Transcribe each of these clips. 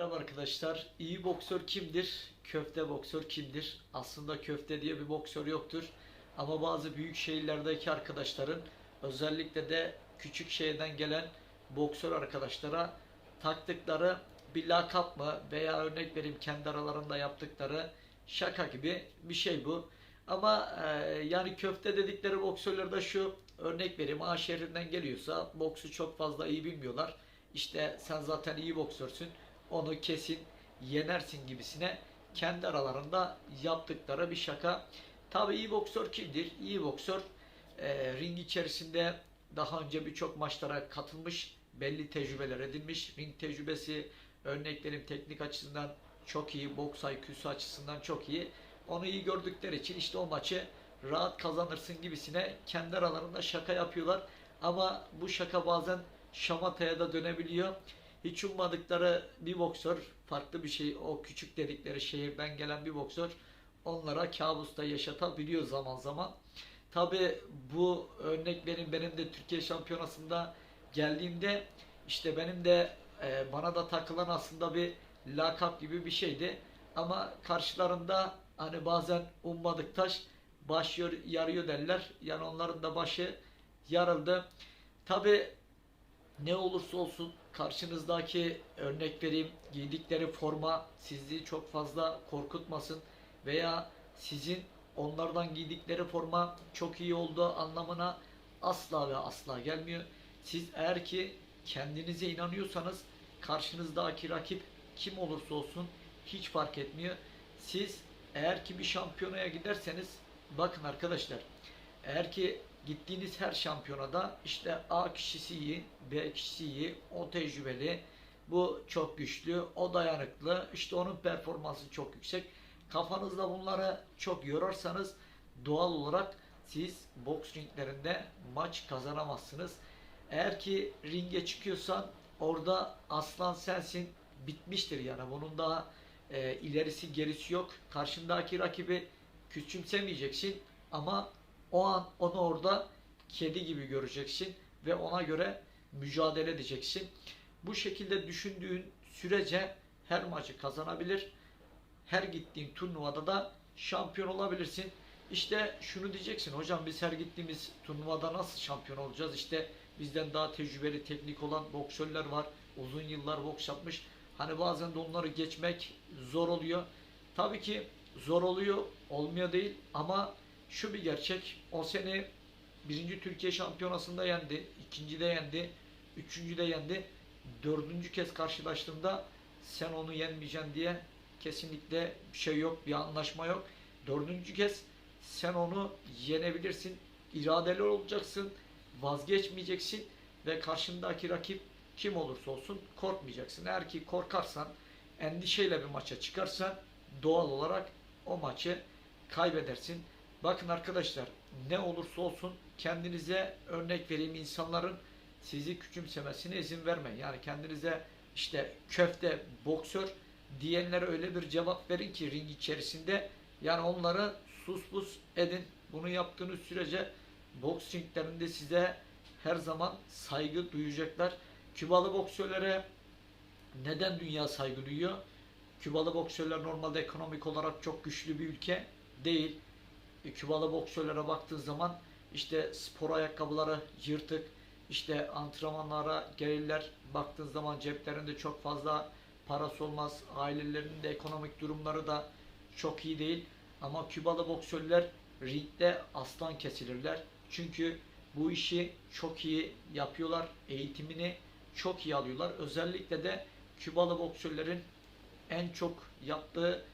Merhaba arkadaşlar. İyi boksör kimdir? Köfte boksör kimdir? Aslında köfte diye bir boksör yoktur. Ama bazı büyük şehirlerdeki arkadaşların özellikle de küçük şehirden gelen boksör arkadaşlara taktıkları bir lakap mı veya örnek vereyim kendi aralarında yaptıkları şaka gibi bir şey bu. Ama yani köfte dedikleri boksörler de şu, örnek vereyim, A şehrinden geliyorsa boksu çok fazla iyi bilmiyorlar. İşte sen zaten iyi boksörsün, onu kesin yenersin gibisine kendi aralarında yaptıkları bir şaka. Tabii iyi boksör kimdir? İyi boksör ring içerisinde daha önce birçok maçlara katılmış, belli tecrübeler edinmiş. Ring tecrübesi, örneklerim teknik açısından çok iyi, boks IQ'su açısından çok iyi. Onu iyi gördükleri için işte o maçı rahat kazanırsın gibisine kendi aralarında şaka yapıyorlar. Ama bu şaka bazen şamataya da dönebiliyor. Hiç ummadıkları bir boksör, farklı bir şey, o küçük dedikleri şehirden gelen bir boksör onlara kabusta yaşatabiliyor zaman zaman. Tabi bu örnek benim de Türkiye Şampiyonası'nda geldiğimde işte benim de bana da takılan aslında bir lakap gibi bir şeydi. Ama karşılarında hani bazen ummadık taş baş yarıyor derler. Yani onların da başı yarıldı. Tabi ne olursa olsun karşınızdaki, örnek vereyim, giydikleri forma sizi çok fazla korkutmasın veya sizin onlardan giydikleri forma çok iyi olduğu anlamına asla ve asla gelmiyor. Siz eğer ki kendinize inanıyorsanız karşınızdaki rakip kim olursa olsun hiç fark etmiyor. Siz eğer ki bir şampiyonaya giderseniz, bakın arkadaşlar, eğer ki gittiğiniz her şampiyonada işte A kişisi iyi, B kişisi iyi, o tecrübeli, bu çok güçlü, o dayanıklı, işte onun performansı çok yüksek. Kafanızda bunları çok yorarsanız doğal olarak siz boks ringlerinde maç kazanamazsınız. Eğer ki ringe çıkıyorsan orada aslan sensin, bitmiştir yani. Bunun daha ilerisi gerisi yok. Karşındaki rakibi küçümsemeyeceksin ama o an onu orada kedi gibi göreceksin ve ona göre mücadele edeceksin. Bu şekilde düşündüğün sürece her maçı kazanabilir, her gittiğin turnuvada da şampiyon olabilirsin. İşte şunu diyeceksin: hocam biz her gittiğimiz turnuvada nasıl şampiyon olacağız? İşte bizden daha tecrübeli, teknik olan boksörler var. Uzun yıllar boks yapmış. Hani bazen de onları geçmek zor oluyor. Tabii ki zor oluyor, olmuyor değil, ama şu bir gerçek: o sene birinci Türkiye Şampiyonası'nda yendi, ikinci de yendi, üçüncü de yendi. Dördüncü kez karşılaştığımda sen onu yenmeyeceksin diye kesinlikle bir şey yok, bir anlaşma yok. Dördüncü kez sen onu yenebilirsin, iradeli olacaksın, vazgeçmeyeceksin ve karşındaki rakip kim olursa olsun korkmayacaksın. Eğer ki korkarsan, endişeyle bir maça çıkarsan doğal olarak o maçı kaybedersin. Bakın arkadaşlar, ne olursa olsun kendinize, örnek vereyim, insanların sizi küçümsemesine izin vermeyin. Yani kendinize işte köfte, boksör diyenlere öyle bir cevap verin ki ring içerisinde, yani onları sus pus edin. Bunu yaptığınız sürece boks ringlerinde size her zaman saygı duyacaklar. Kübalı boksörlere neden dünya saygı duyuyor? Kübalı boksörler normalde ekonomik olarak çok güçlü bir ülke değil. Kübalı boksörlere baktığın zaman işte spor ayakkabıları yırtık, işte antrenmanlara gelirler, baktığın zaman ceplerinde çok fazla parası olmaz, ailelerinin de ekonomik durumları da çok iyi değil. Ama Kübalı boksörler ringde aslan kesilirler. Çünkü bu işi çok iyi yapıyorlar, eğitimini çok iyi alıyorlar. Özellikle de Kübalı boksörlerin en çok yaptığı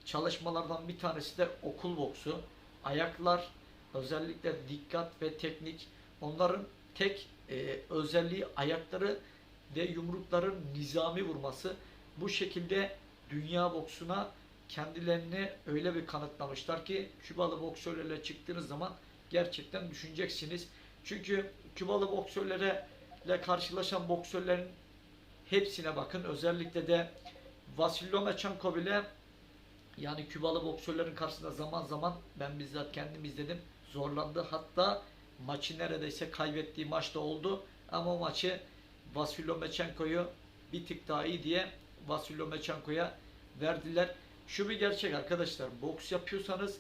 çalışmalardan bir tanesi de okul boksu. Ayaklar, özellikle dikkat ve teknik. Onların tek özelliği ayakları ve yumrukların nizami vurması. Bu şekilde dünya boksuna kendilerini öyle bir kanıtlamışlar ki Kübalı boksörlerle çıktığınız zaman gerçekten düşüneceksiniz. Çünkü Kübalı boksörlerle karşılaşan boksörlerin hepsine bakın. Özellikle de Vasil Lomachenko bile, yani Kübalı boksörlerin karşısında zaman zaman ben bizzat kendim izledim, zorlandı. Hatta maçı neredeyse kaybettiği maçta oldu. Ama o maçı Vasil Lomachenko'yu bir tık daha iyi diye Vasil Lomachenko'ya verdiler. Şu bir gerçek arkadaşlar. Boks yapıyorsanız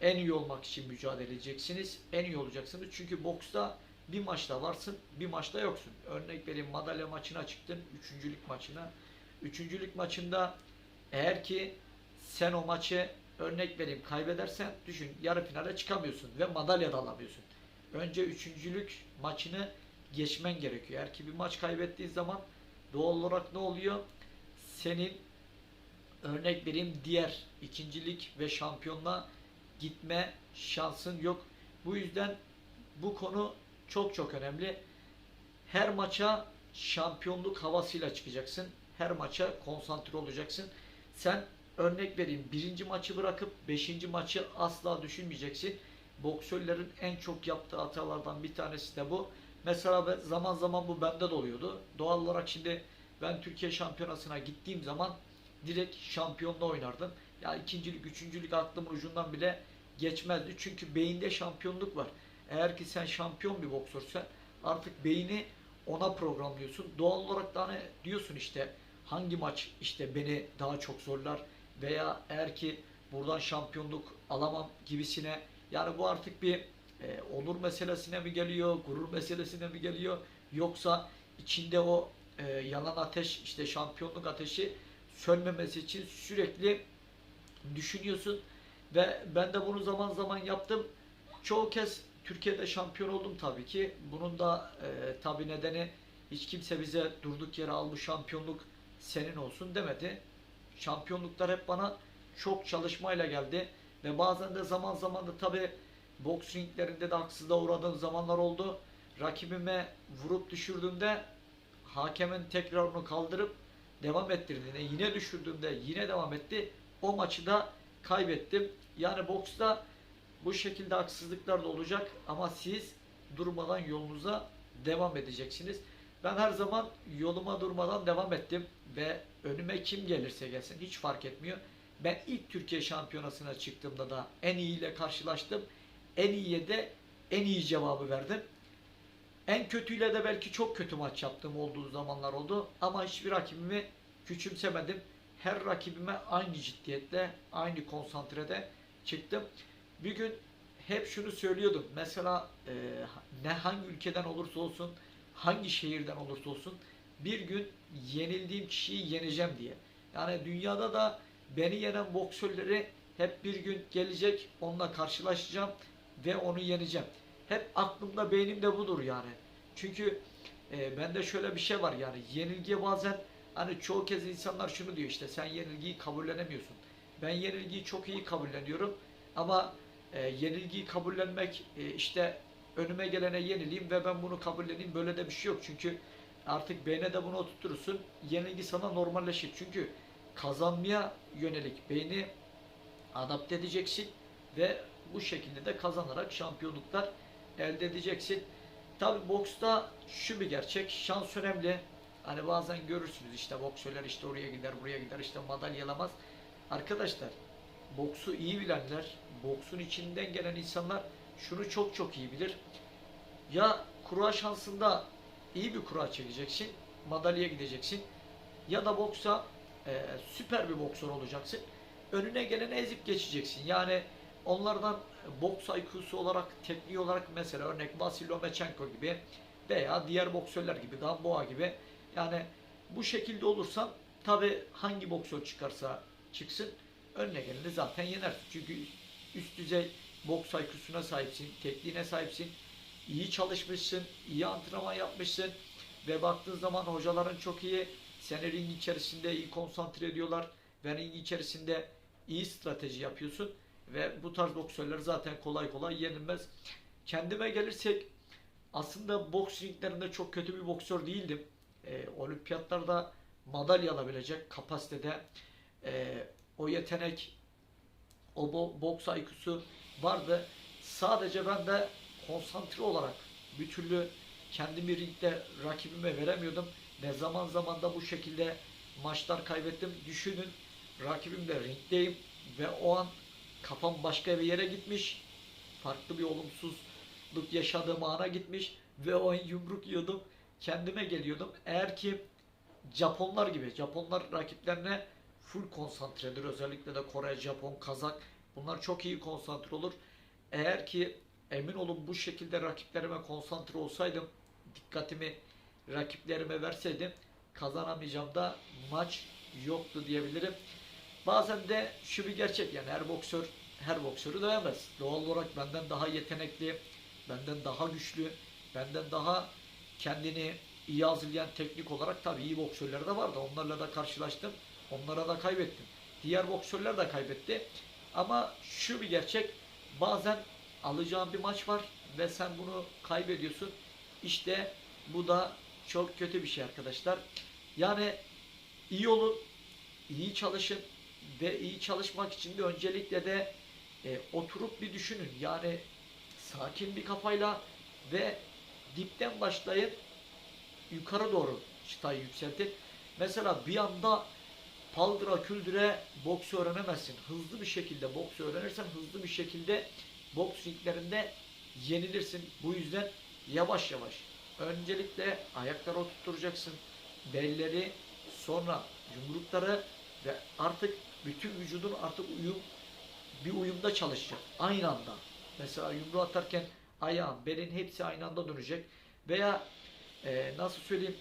en iyi olmak için mücadele edeceksiniz. En iyi olacaksınız. Çünkü boksta bir maçta varsın, bir maçta yoksun. Örnek vereyim, madalya maçına çıktın, üçüncülük maçına. Üçüncülük maçında eğer ki sen o maçı, örnek vereyim, kaybedersen düşün, yarı finale çıkamıyorsun ve madalya da alamıyorsun. Önce üçüncülük maçını geçmen gerekiyor. Eğer ki bir maç kaybettiğin zaman doğal olarak ne oluyor? Senin, örnek vereyim, diğer ikincilik ve şampiyonluğa gitme şansın yok. Bu yüzden bu konu çok çok önemli. Her maça şampiyonluk havasıyla çıkacaksın. Her maça konsantre olacaksın. Sen, örnek vereyim, birinci maçı bırakıp beşinci maçı asla düşünmeyeceksin. Boksörlerin en çok yaptığı hatalardan bir tanesi de bu. Mesela zaman zaman bu bende de oluyordu. Doğal olarak şimdi ben Türkiye şampiyonasına gittiğim zaman direkt şampiyonla oynardım. Ya ikincilik, üçüncülük aklımın ucundan bile geçmezdi. Çünkü beyinde şampiyonluk var. Eğer ki sen şampiyon bir boksörsen artık beyni ona programlıyorsun. Doğal olarak da hani diyorsun işte hangi maç işte beni daha çok zorlar veya eğer ki buradan şampiyonluk alamam gibisine. Yani bu artık bir onur meselesine mi geliyor, gurur meselesine mi geliyor, yoksa içinde o yanan ateş, işte şampiyonluk ateşi sönmemesi için sürekli düşünüyorsun. Ve ben de bunu zaman zaman yaptım. Çoğu kez Türkiye'de şampiyon oldum tabii ki. Bunun da tabii nedeni, hiç kimse bize durduk yere al bu şampiyonluk senin olsun demedi. Şampiyonluklar hep bana çok çalışmayla geldi. Ve bazen de zaman zaman da tabii boks ringlerinde de haksızlığa uğradığım zamanlar oldu. Rakibime vurup düşürdüğümde hakemin tekrar onu kaldırıp devam ettirdiğinde, yine düşürdüğümde yine devam etti. O maçı da kaybettim. Yani boksta bu şekilde haksızlıklar da olacak ama siz durmadan yolunuza devam edeceksiniz. Ben her zaman yoluma durmadan devam ettim ve önüme kim gelirse gelsin hiç fark etmiyor. Ben ilk Türkiye şampiyonasına çıktığımda da en iyiyle karşılaştım. En iyiye de en iyi cevabı verdim. En kötüyle de belki çok kötü maç yaptığım olduğu zamanlar oldu ama hiçbir rakibimi küçümsemedim. Her rakibime aynı ciddiyetle, aynı konsantrede çıktım. Bir gün hep şunu söylüyordum. Mesela ne hangi ülkeden olursa olsun, hangi şehirden olursa olsun bir gün yenildiğim kişiyi yeneceğim diye. Yani dünyada da beni yenen boksörleri hep bir gün gelecek, onunla karşılaşacağım ve onu yeneceğim. Hep aklımda, beynimde budur yani. Çünkü bende şöyle bir şey var yani, yenilgiye bazen, hani çoğu kez insanlar şunu diyor, işte sen yenilgiyi kabullenemiyorsun. Ben yenilgiyi çok iyi kabulleniyorum ama yenilgiyi kabullenmek, işte önüme gelene yenileyim ve ben bunu kabulleneyim, böyle de bir şey yok. Çünkü artık beyne de bunu oturtursun. Yenilgi sana normalleşir. Çünkü kazanmaya yönelik beyni adapte edeceksin ve bu şekilde de kazanarak şampiyonluklar elde edeceksin. Tabi boksta şu bir gerçek, şans önemli. Hani bazen görürsünüz işte boksörler işte oraya gider, buraya gider, işte madalya alamaz. Arkadaşlar, boksu iyi bilenler, boksun içinden gelen insanlar şunu çok çok iyi bilir. Ya kura şansında iyi bir kura çekeceksin, madalyaya gideceksin. Ya da boksa süper bir boksör olacaksın. Önüne geleni ezip geçeceksin. Yani onlardan boks IQ'su olarak, tekniği olarak, mesela örnek Vasil Lomachenko gibi veya diğer boksörler gibi, Gamboa gibi. Yani bu şekilde olursan tabi hangi boksör çıkarsa çıksın önüne geleni zaten yenersin. Çünkü üst düzey boks IQ'suna sahipsin, tekniğine sahipsin, iyi çalışmışsın, iyi antrenman yapmışsın ve baktığın zaman hocaların çok iyi, seni ring içerisinde iyi konsantre ediyorlar ve ring içerisinde iyi strateji yapıyorsun ve bu tarz boksörler zaten kolay kolay yenilmez. Kendime gelirsek, aslında boks ringlerinde çok kötü bir boksör değildim. Olimpiyatlarda madalya alabilecek kapasitede, o yetenek, o boks IQ'su vardı. Sadece ben de konsantre olarak bir türlü kendimi ringde rakibime veremiyordum ve zaman zaman da bu şekilde maçlar kaybettim. Düşünün, rakibimle ringdeyim ve o an kafam başka bir yere gitmiş. Farklı bir olumsuzluk yaşadığım ana gitmiş ve o an yumruk yiyordum. Kendime geliyordum. Eğer ki Japonlar gibi. Japonlar rakiplerine full konsantredir. Özellikle de Kore, Japon, Kazak. Bunlar çok iyi konsantre olur. Eğer ki emin olun bu şekilde rakiplerime konsantre olsaydım, dikkatimi rakiplerime verseydim kazanamayacağım da maç yoktu diyebilirim. Bazen de şu bir gerçek, yani her boksör her boksörü dövemez. Doğal olarak benden daha yetenekli, benden daha güçlü, benden daha kendini iyi hazırlayan teknik olarak tabii iyi boksörler de vardı. Onlarla da karşılaştım. Onlara da kaybettim. Diğer boksörler de kaybetti. Ama şu bir gerçek, bazen alacağın bir maç var ve sen bunu kaybediyorsun. İşte bu da çok kötü bir şey arkadaşlar. Yani iyi olun, iyi çalışın ve iyi çalışmak için de öncelikle de oturup bir düşünün. Yani sakin bir kafayla ve dipten başlayın, yukarı doğru çıtayı yükseltin. Mesela bir anda paldıra küldüre boks öğrenemezsin. Hızlı bir şekilde boks öğrenirsen hızlı bir şekilde boks ringlerinde yenilirsin. Bu yüzden yavaş yavaş öncelikle ayakları oturtacaksın. Belleri, sonra yumrukları ve artık bütün vücudun artık bir uyumda çalışacak. Aynı anda. Mesela yumruğu atarken ayağın, belin hepsi aynı anda dönecek. Veya nasıl söyleyeyim,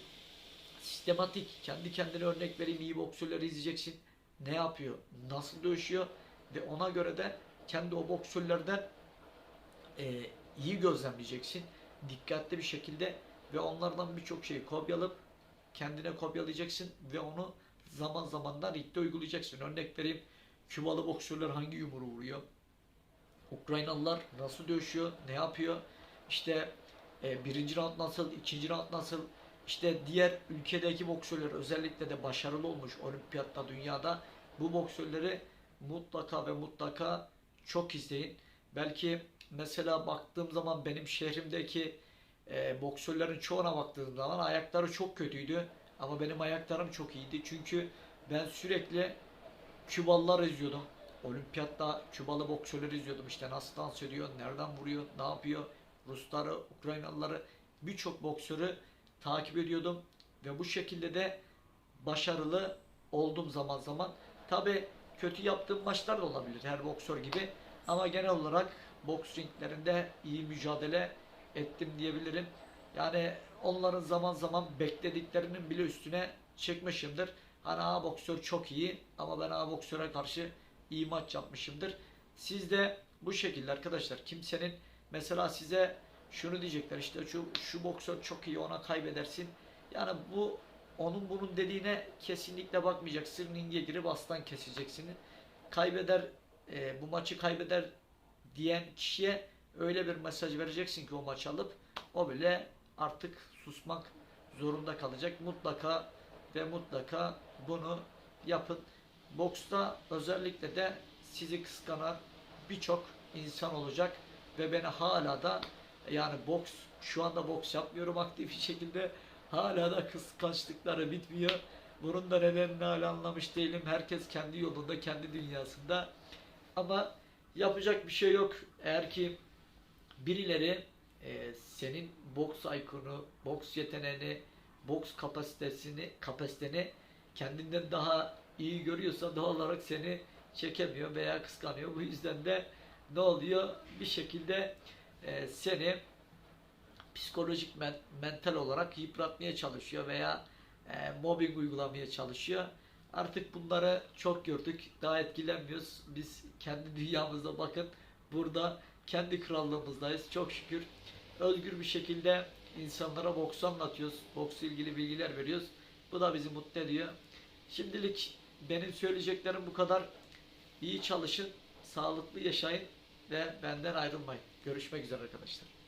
sistematik, kendi kendine örnek vereyim, iyi boksörleri izleyeceksin. Ne yapıyor, nasıl dövüşüyor ve ona göre de kendi o boksörlerden iyi gözlemleyeceksin. Dikkatli bir şekilde ve onlardan birçok şeyi kopyalayıp kendine kopyalayacaksın ve onu zaman zaman da ringde uygulayacaksın. Örnek vereyim, Kübalı boksörler hangi yumruğu vuruyor? Ukraynalılar nasıl dövüşüyor, ne yapıyor? İşte birinci round nasıl, ikinci round nasıl? İşte diğer ülkedeki boksörler özellikle de başarılı olmuş olimpiyatta, dünyada bu boksörleri mutlaka ve mutlaka çok izleyin. Belki mesela baktığım zaman benim şehrimdeki boksörlerin çoğuna baktığım zaman ayakları çok kötüydü. Ama benim ayaklarım çok iyiydi. Çünkü ben sürekli Kübalılar izliyordum. Olimpiyatta Kübalı boksörleri izliyordum. İşte nasıl dans ediyor, nereden vuruyor, ne yapıyor. Rusları, Ukraynalıları, birçok boksörü takip ediyordum. Ve bu şekilde de başarılı oldum zaman zaman. Tabi kötü yaptığım maçlar da olabilir her boksör gibi. Ama genel olarak boks ringlerinde iyi mücadele ettim diyebilirim. Yani onların zaman zaman beklediklerinin bile üstüne çekmişimdir. Hani A boksör çok iyi ama ben A boksöre karşı iyi maç yapmışımdır. Siz de bu şekilde arkadaşlar, kimsenin mesela size şunu diyecekler, işte şu boksör çok iyi, ona kaybedersin. Yani bu onun bunun dediğine kesinlikle bakmayacaksın. Ringe girip aslan keseceksin. Kaybeder, bu maçı kaybeder diyen kişiye öyle bir mesaj vereceksin ki o maçı alıp o bile artık susmak zorunda kalacak. Mutlaka ve mutlaka bunu yapın. Boksta özellikle de sizi kıskanan birçok insan olacak ve beni hala da, yani şu anda boks yapmıyorum aktif bir şekilde, hala da kıskançlıkları bitmiyor. Bunun da nedenini hala anlamış değilim. Herkes kendi yolunda, kendi dünyasında. Ama yapacak bir şey yok. Eğer ki birileri senin boks IQ'nu, boks yeteneğini, boks kapasiteni kendinden daha iyi görüyorsa doğal olarak seni çekemiyor veya kıskanıyor. Bu yüzden de ne oluyor? Bir şekilde seni psikolojik, mental olarak yıpratmaya çalışıyor veya mobbing uygulamaya çalışıyor. Artık bunları çok gördük. Daha etkilenmiyoruz. Biz kendi dünyamızda, bakın burada kendi krallığımızdayız. Çok şükür özgür bir şekilde insanlara boksu anlatıyoruz. Boksla ilgili bilgiler veriyoruz. Bu da bizi mutlu ediyor. Şimdilik benim söyleyeceklerim bu kadar. İyi çalışın, sağlıklı yaşayın ve benden ayrılmayın. Görüşmek üzere arkadaşlar.